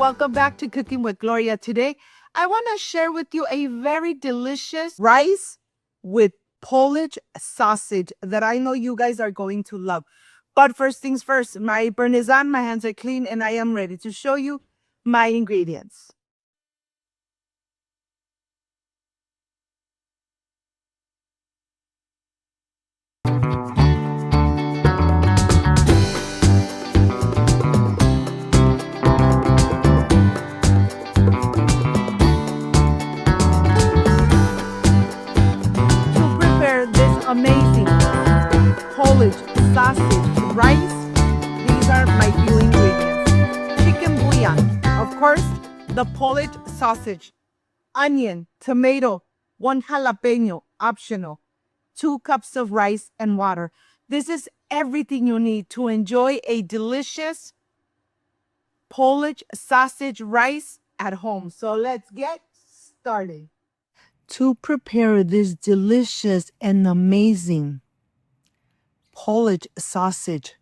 welcome back to Cooking with Gloria. Today, I want to share with you a very delicious rice with Polish sausage that I know you guys are going to love. But first things first, my apron is on, my hands are clean, and I am ready to show you my ingredients. To prepare this amazing Polish sausage rice, these are my few ingredients. Chicken bouillon, of course, the Polish sausage, onion, tomato, 1 jalapeño, optional, 2 cups of rice and water. This is everything you need to enjoy a delicious Polish sausage rice at home. So let's get started. To prepare this delicious and amazing Polish sausage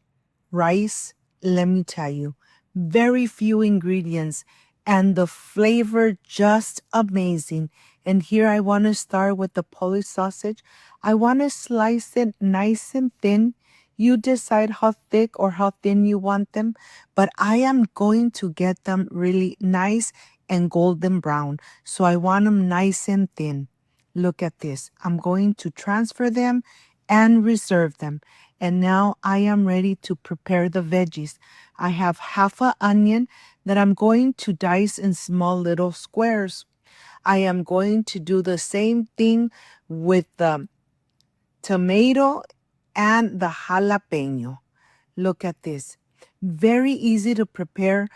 rice, let me tell you, very few ingredients and the flavor just amazing. And here I want to start with the Polish sausage. I want to slice it nice and thin. You decide how thick or how thin you want them, but I am going to get them really nice and golden brown. So I want them nice and thin. Look at this. I'm going to transfer them and reserve them. And now I am ready to prepare the veggies. I have half an onion that I'm going to dice in small little squares. I am going to do the same thing with the tomato and the jalapeño. Look at this. Very easy to prepare.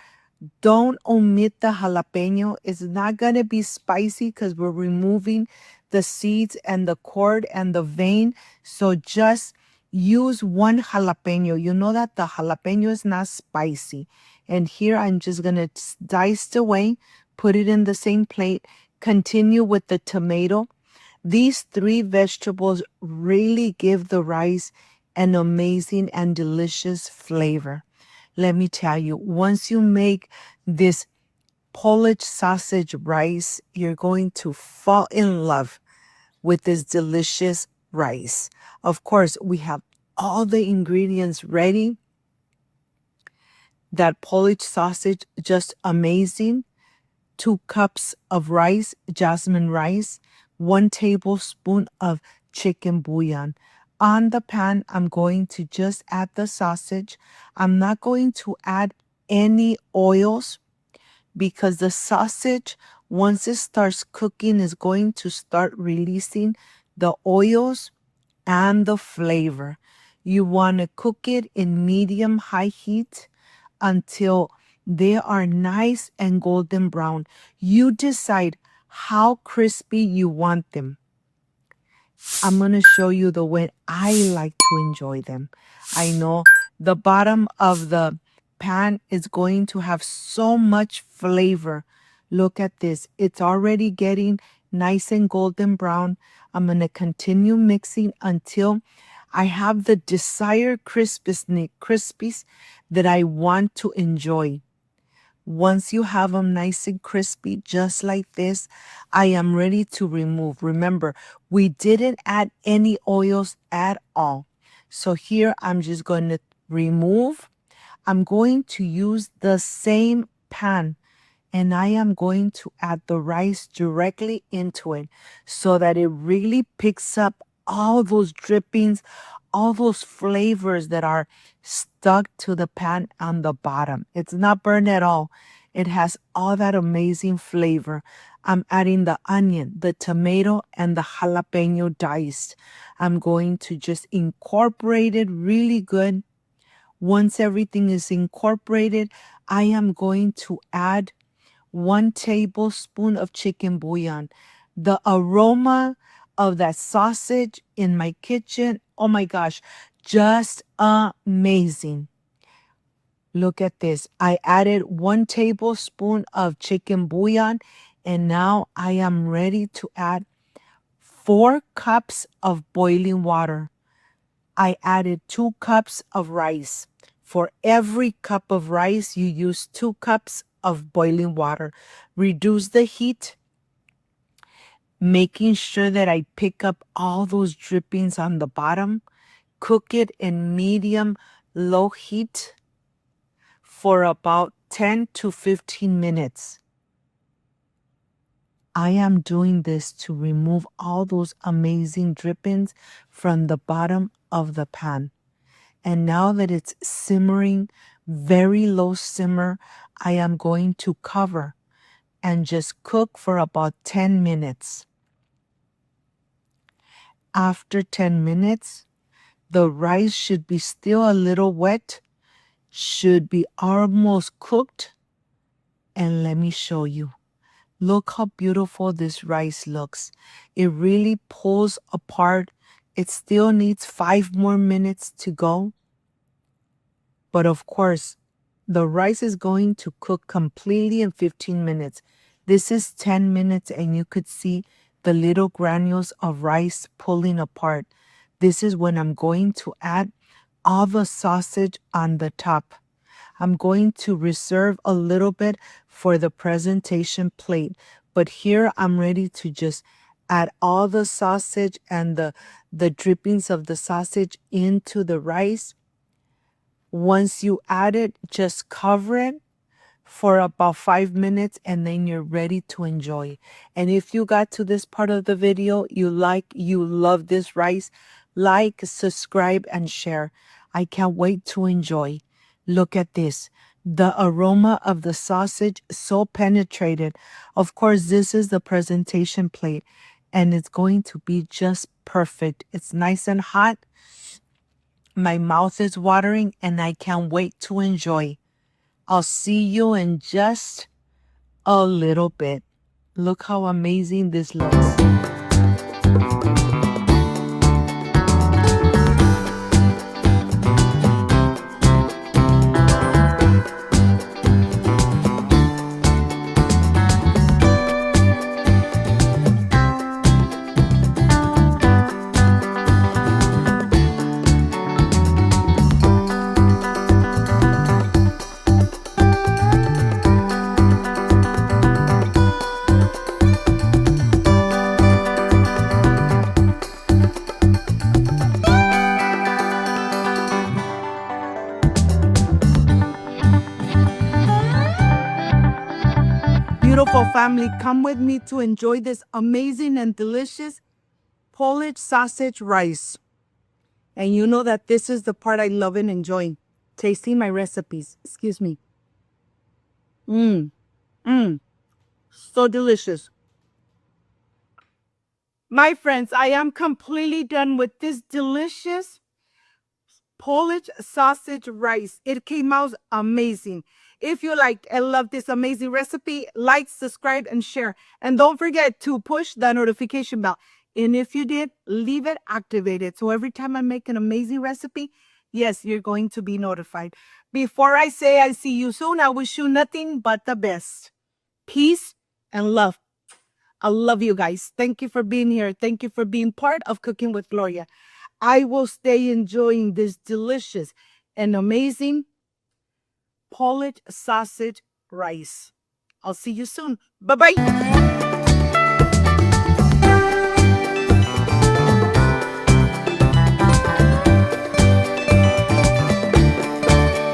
Don't omit the jalapeño. It's not going to be spicy because we're removing the seeds and the cord and the vein. So just use 1 jalapeño. You know that the jalapeño is not spicy. And here I'm just going to dice it away, put it in the same plate, continue with the tomato. These 3 vegetables really give the rice an amazing and delicious flavor. Let me tell you, once you make this Polish sausage rice, you're going to fall in love with this delicious rice. Of course, we have all the ingredients ready. That Polish sausage, just amazing. 2 cups of rice, jasmine rice, 1 tablespoon of chicken bouillon. On the pan, I'm going to just add the sausage. I'm not going to add any oils because the sausage, once it starts cooking, is going to start releasing the oils and the flavor. You want to cook it in medium-high heat until they are nice and golden brown. You decide how crispy you want them. I'm going to show you the way I like to enjoy them. I know the bottom of the pan is going to have so much flavor. Look at this. It's already getting nice and golden brown. I'm going to continue mixing until I have the desired crispies that I want to enjoy. Once you have them nice and crispy, just like this, I am ready to remove. Remember, we didn't add any oils at all. So here I'm just going to remove. I'm going to use the same pan and I am going to add the rice directly into it so that it really picks up all those drippings, all those flavors that are stuck to the pan on the bottom. It's not burned at all. It has all that amazing flavor. I'm adding the onion, the tomato, and the jalapeño diced. I'm going to just incorporate it really good. Once everything is incorporated, I am going to add 1 tablespoon of chicken bouillon. The aroma of that sausage in my kitchen, oh my gosh, just amazing. Look at this. I added 1 tablespoon of chicken bouillon, and now I am ready to add 4 cups of boiling water. I added 2 cups of rice. For every cup of rice, you use 2 cups of boiling water. Reduce the heat, making sure that I pick up all those drippings on the bottom. Cook it in medium low heat for about 10 to 15 minutes. I am doing this to remove all those amazing drippings from the bottom of the pan. And now that it's simmering, very low simmer, I am going to cover and just cook for about 10 minutes. After 10 minutes, the rice should be still a little wet, should be almost cooked. And let me show you. Look how beautiful this rice looks. It really pulls apart. It still needs 5 more minutes to go. But of course, the rice is going to cook completely in 15 minutes. This is 10 minutes and you could see the little granules of rice pulling apart. This is when I'm going to add all the sausage on the top. I'm going to reserve a little bit for the presentation plate, but here I'm ready to just add all the sausage and the drippings of the sausage into the rice. Once you add it, just cover it for about 5 minutes and then you're ready to enjoy. And if you got to this part of the video, you love this rice, like, subscribe, and share. I can't wait to enjoy. Look at this. The aroma of the sausage so penetrated. Of course, this is the presentation plate and it's going to be just perfect. It's nice and hot. My mouth is watering and I can't wait to enjoy. I'll see you in just a little bit. Look how amazing this looks. Beautiful family, come with me to enjoy this amazing and delicious Polish sausage rice. And you know that this is the part I love and enjoy, tasting my recipes. Excuse me. So delicious. My friends, I am completely done with this delicious Polish sausage rice. It came out amazing. If you like and love this amazing recipe, like, subscribe, and share. And don't forget to push the notification bell. And if you did, leave it activated. So every time I make an amazing recipe, yes, you're going to be notified. Before I say I see you soon, I wish you nothing but the best. Peace and love. I love you guys. Thank you for being here. Thank you for being part of Cooking with Gloria. I will stay enjoying this delicious and amazing Polish sausage rice. I'll see you soon. Bye-bye.